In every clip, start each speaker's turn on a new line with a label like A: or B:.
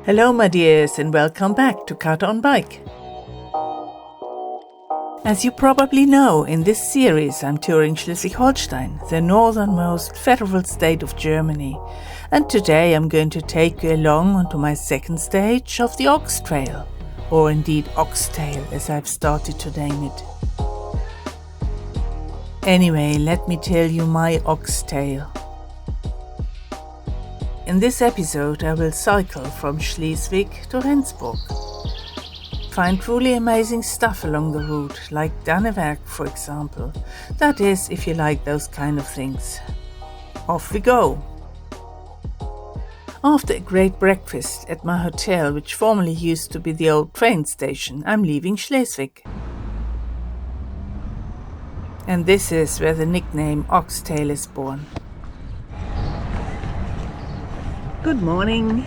A: Hello my dears and welcome back to Cut on Bike. As you probably know, in this series I'm touring Schleswig-Holstein, the northernmost federal state of Germany, and today I'm going to take you along onto my second stage of the OxTrail, or indeed OxTail as I've started to name it. Anyway, let me tell you my OxTail. In this episode I will cycle from Schleswig to Rendsburg. Find truly amazing stuff along the route, like Dannewerk for example. That is, if you like those kind of things. Off we go! After a great breakfast at my hotel, which formerly used to be the old train station, I'm leaving Schleswig. And this is where the nickname OxTail is born. Good morning.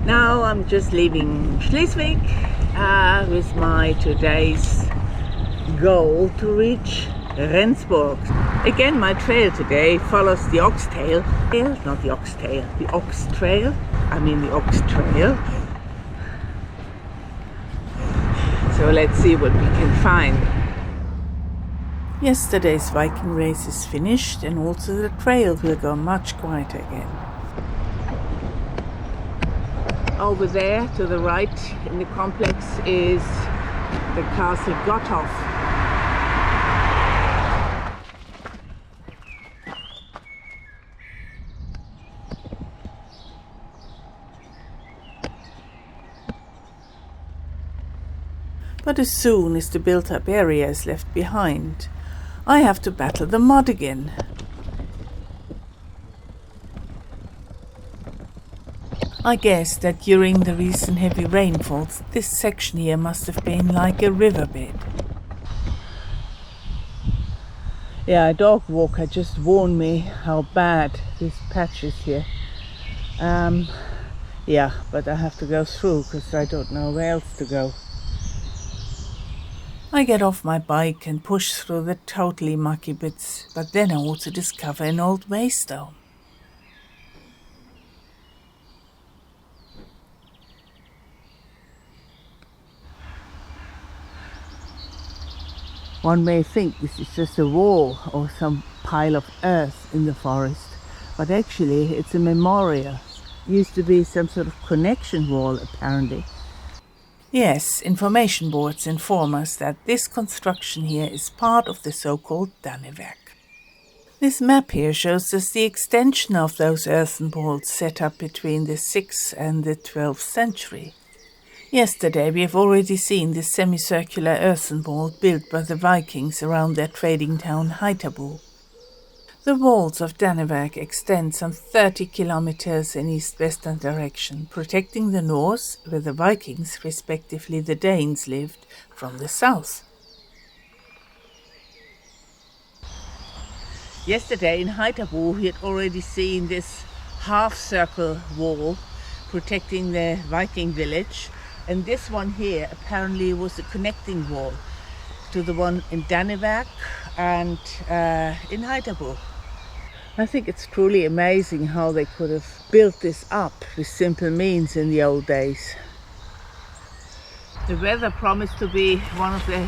A: Now I'm just leaving Schleswig with my today's goal to reach Rendsburg. Again, my trail today follows the OxTail. Not the OxTail, the OxTrail. I mean the OxTrail. So let's see what we can find. Yesterday's Viking race is finished and also the trail will go much quieter again. Over there to the right in the complex is the castle Gottorf. But as soon as the built-up area is left behind, I have to battle the mud again. I guess that during the recent heavy rainfalls, this section here must have been like a riverbed. Yeah, a dog walker just warned me how bad this patch is here. Yeah, but I have to go through because I don't know where else to go. I get off my bike and push through the totally mucky bits, but then I also discover an old waystone. One may think this is just a wall or some pile of earth in the forest, but actually it's a memorial. It used to be some sort of connection wall apparently. Yes, information boards inform us that this construction here is part of the so-called Dannewerk. This map here shows us the extension of those earthen balls set up between the 6th and the 12th century. Yesterday we have already seen this semicircular earthen wall built by the Vikings around their trading town Haitabu. The walls of Dannewerk extend some 30 kilometers in east-western direction, protecting the north, where the Vikings, respectively the Danes, lived, from the south. Yesterday in Haitabu we had already seen this half-circle wall protecting the Viking village. And this one here apparently was a connecting wall to the one in Dannewerk and in Haitabu. I think it's truly amazing how they could have built this up with simple means in the old days. The weather promised to be one of the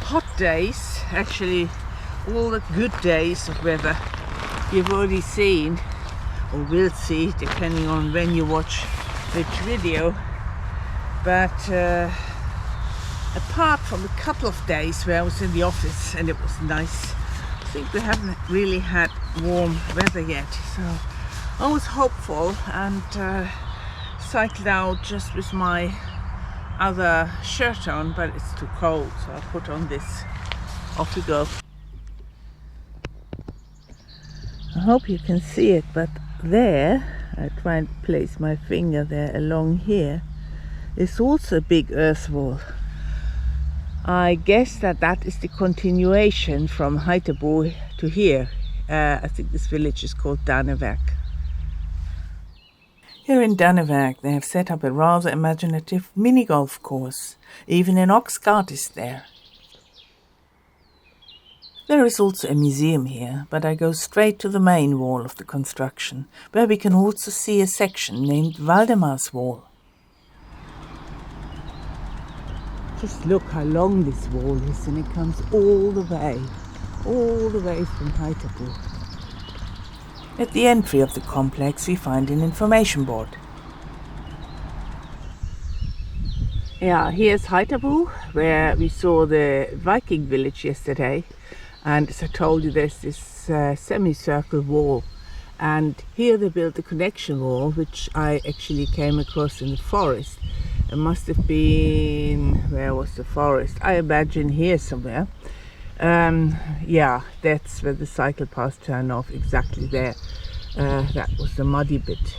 A: hot days, actually all the good days of weather you've already seen or will see depending on when you watch which video. But apart from a couple of days where I was in the office and it was nice, I think we haven't really had warm weather yet. So I was hopeful and cycled out just with my other shirt on, but it's too cold, so I put on this. Off we go. I hope you can see it, but there, I try and place my finger there along here, is also a big earth wall. I guess that is the continuation from Haitabu to here. I think this village is called Dannewerk. Here in Dannewerk they have set up a rather imaginative mini golf course. Even an ox cart is there. There is also a museum here, but I go straight to the main wall of the construction, where we can also see a section named Valdemar's Wall. Just look how long this wall is, and it comes all the way from Haitabu. At the entry of the complex we find an information board. Yeah, here's Haitabu, where we saw the Viking village yesterday. And as I told you, there's this semicircle wall. And here they built the connection wall, which I actually came across in the forest. It must have been, where was the forest? I imagine here somewhere. Yeah, that's where the cycle paths turn off, exactly there. That was the muddy bit.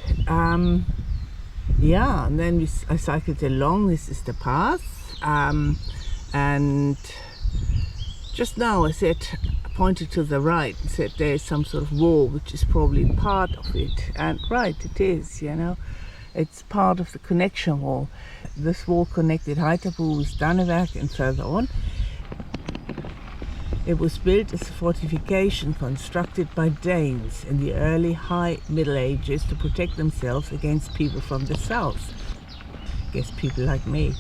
A: Yeah, and then I cycled along. This is the path. And just now I pointed to the right and said there's some sort of wall which is probably part of it. And right, it is, you know. It's part of the connection wall. This wall connected Haitabu with Schleswig-Holstein and further on. It was built as a fortification constructed by Danes in the early High Middle Ages to protect themselves against people from the south. I guess people like me.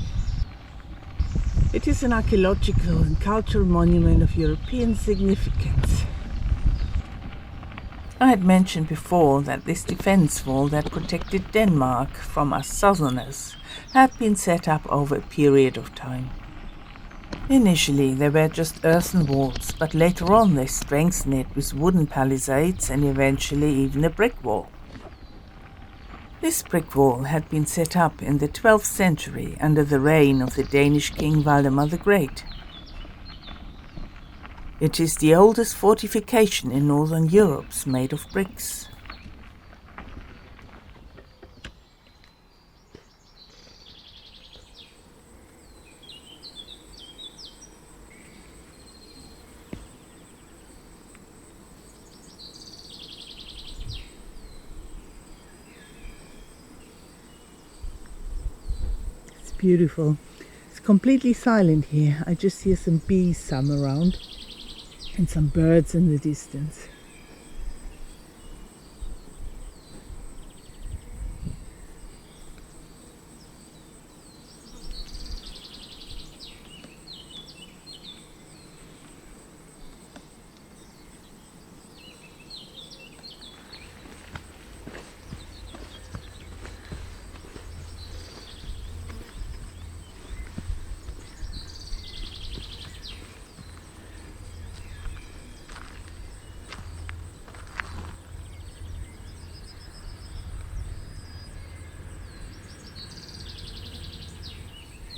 A: It is an archaeological and cultural monument of European significance. I had mentioned before that this defense wall that protected Denmark from us southerners had been set up over a period of time. Initially they were just earthen walls, but later on they strengthened it with wooden palisades and eventually even a brick wall. This brick wall had been set up in the 12th century under the reign of the Danish king Valdemar the Great. It is the oldest fortification in northern Europe made of bricks. Beautiful. It's completely silent here. I just hear some bees sum around and some birds in the distance.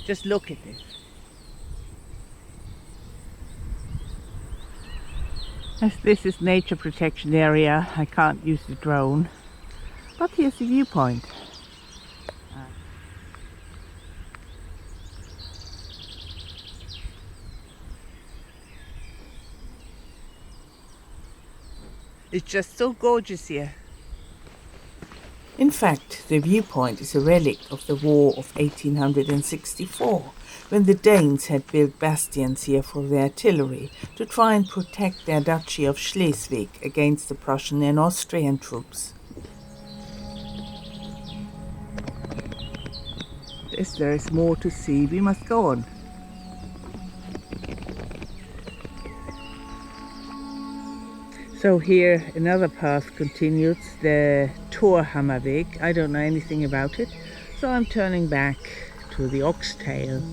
A: Just look at it. As this is nature protection area, I can't use the drone. But here's the viewpoint. It's just so gorgeous here. In fact, the viewpoint is a relic of the War of 1864, when the Danes had built bastions here for their artillery to try and protect their duchy of Schleswig against the Prussian and Austrian troops. As there is more to see, we must go on. So here another path continues, the Hammerweg. I don't know anything about it, so I'm turning back to the OxTrail.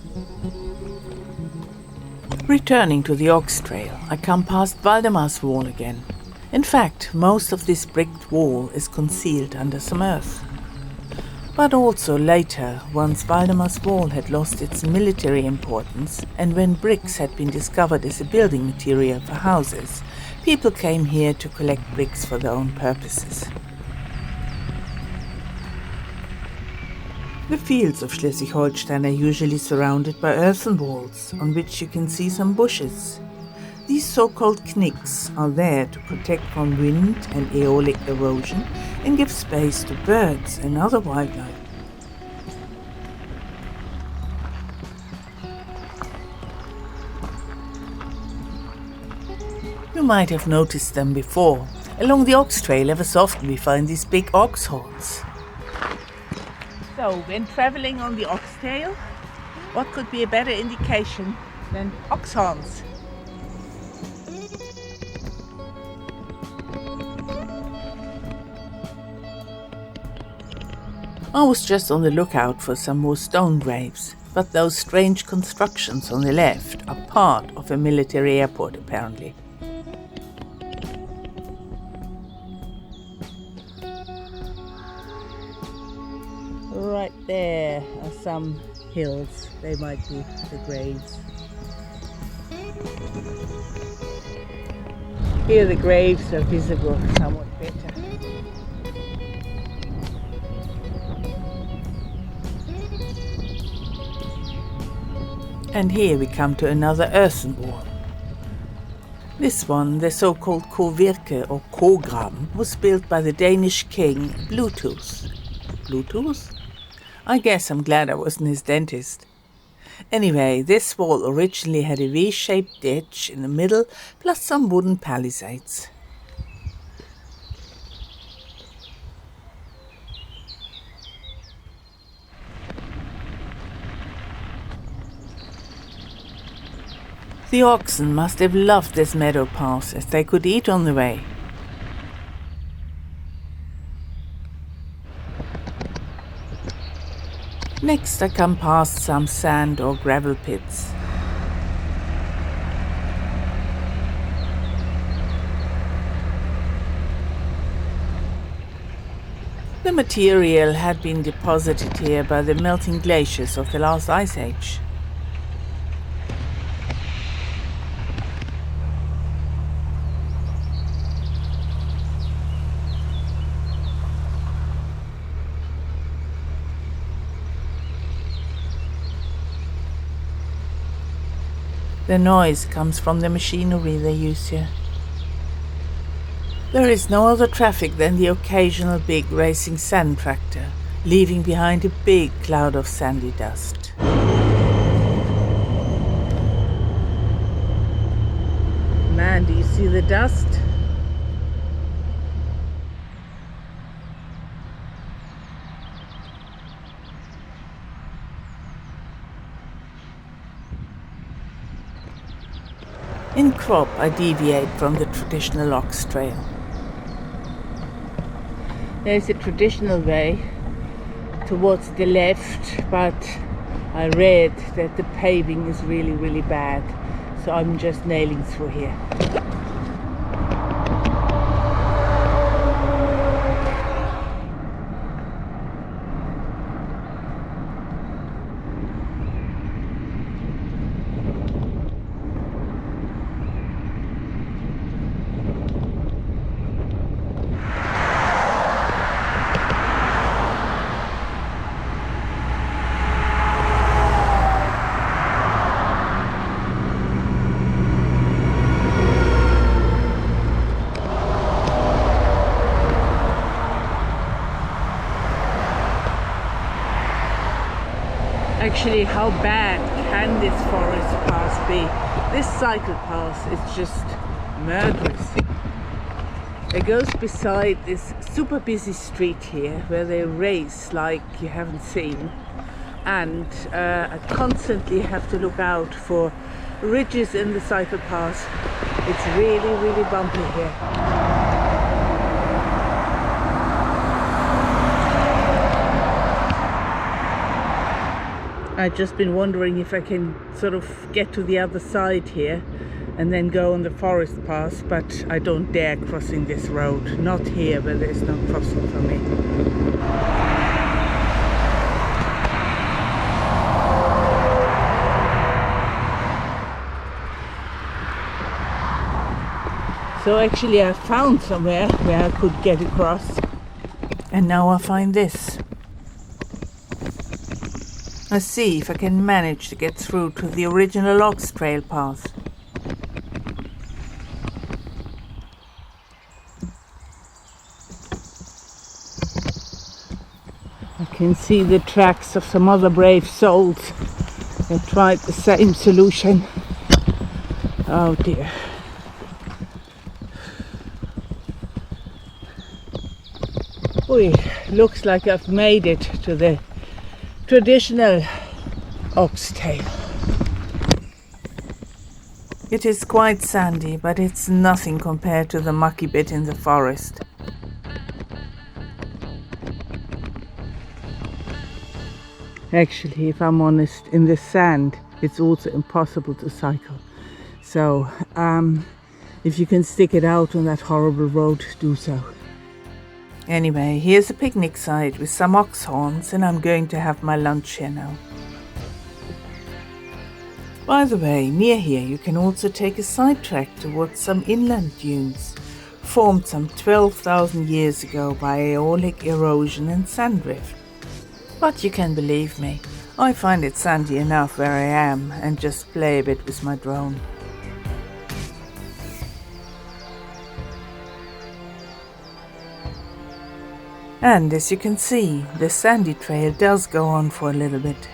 A: Returning to the OxTrail, I come past Valdemar's Wall again. In fact, most of this bricked wall is concealed under some earth. But also later, once Valdemar's Wall had lost its military importance, and when bricks had been discovered as a building material for houses, people came here to collect bricks for their own purposes. The fields of Schleswig-Holstein are usually surrounded by earthen walls, on which you can see some bushes. These so-called knicks are there to protect from wind and aeolic erosion and give space to birds and other wildlife. might have noticed them before. Along the OxTrail ever so often we find these big ox horns. So, when travelling on the OxTrail, what could be a better indication than ox horns? I was just on the lookout for some more stone graves, but those strange constructions on the left are part of a military airport apparently. Right there are some hills, they might be the graves. Here the graves are visible somewhat better. And here we come to another earthen wall. This one, the so-called kovirke or kograben, was built by the Danish king Bluetooth. Bluetooth? I guess I'm glad I wasn't his dentist. Anyway, this wall originally had a V-shaped ditch in the middle, plus some wooden palisades. The oxen must have loved this meadow path, as they could eat on the way. Next I come past some sand or gravel pits. The material had been deposited here by the melting glaciers of the last ice age. The noise comes from the machinery they use here. There is no other traffic than the occasional big racing sand tractor, leaving behind a big cloud of sandy dust. Man, do you see the dust? In crop, I deviate from the traditional OxTrail. There's a traditional way towards the left, but I read that the paving is really bad, so I'm just nailing through here. Actually, how bad can this forest path be? This cycle path is just murderous. It goes beside this super busy street here where they race like you haven't seen, and I constantly have to look out for ridges in the cycle path. It's really bumpy here. I've just been wondering if I can sort of get to the other side here and then go on the forest path, but I don't dare crossing this road. Not here, where there's no crossing for me. So actually I found somewhere where I could get across. And now I find this. Let's see if I can manage to get through to the original OxTrail path. I can see the tracks of some other brave souls that tried the same solution. Oh dear. Ui, looks like I've made it to the traditional oxtail. It is quite sandy, but it's nothing compared to the mucky bit in the forest. Actually, if I'm honest, in the sand it's also impossible to cycle. So, if you can stick it out on that horrible road, do so. Anyway, here's a picnic site with some ox horns, and I'm going to have my lunch here now. By the way, near here you can also take a sidetrack towards some inland dunes, formed some 12,000 years ago by aeolic erosion and sand drift. But you can believe me, I find it sandy enough where I am and just play a bit with my drone. And as you can see, the sandy trail does go on for a little bit.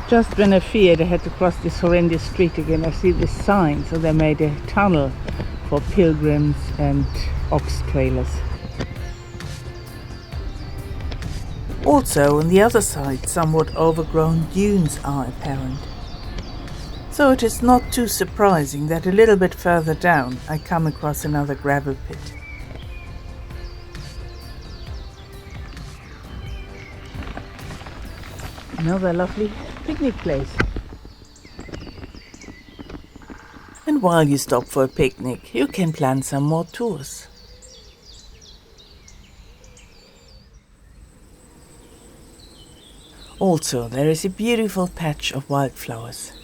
A: Just when I feared I had to cross this horrendous street again, I see this sign, so they made a tunnel for pilgrims and ox trailers. Also, on the other side, somewhat overgrown dunes are apparent. So it is not too surprising that a little bit further down I come across another gravel pit. Another lovely picnic place. And while you stop for a picnic, you can plan some more tours. Also, there is a beautiful patch of wildflowers.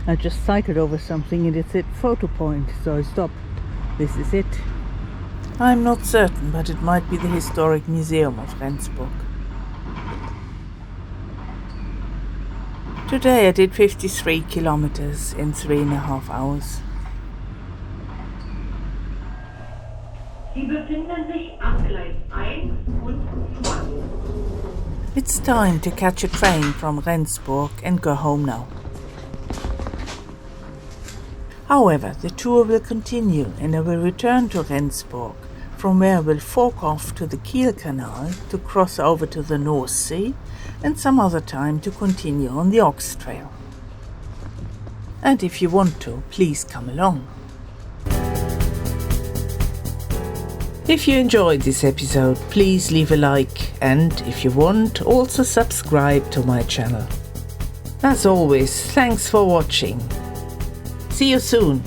A: I just cycled over something and it said photo point, so I stopped. This is it. I'm not certain, but it might be the historic museum of Rendsburg. Today I did 53 kilometers in 3.5 hours.
B: Sie befinden sich am Gleis 1 und 2.
A: It's time to catch a train from Rendsburg and go home now. However, the tour will continue and I will return to Rendsburg, from where I will fork off to the Kiel Canal to cross over to the North Sea and some other time to continue on the OxTrail. And if you want to, please come along. If you enjoyed this episode, please leave a like and, if you want, also subscribe to my channel. As always, thanks for watching. See you soon.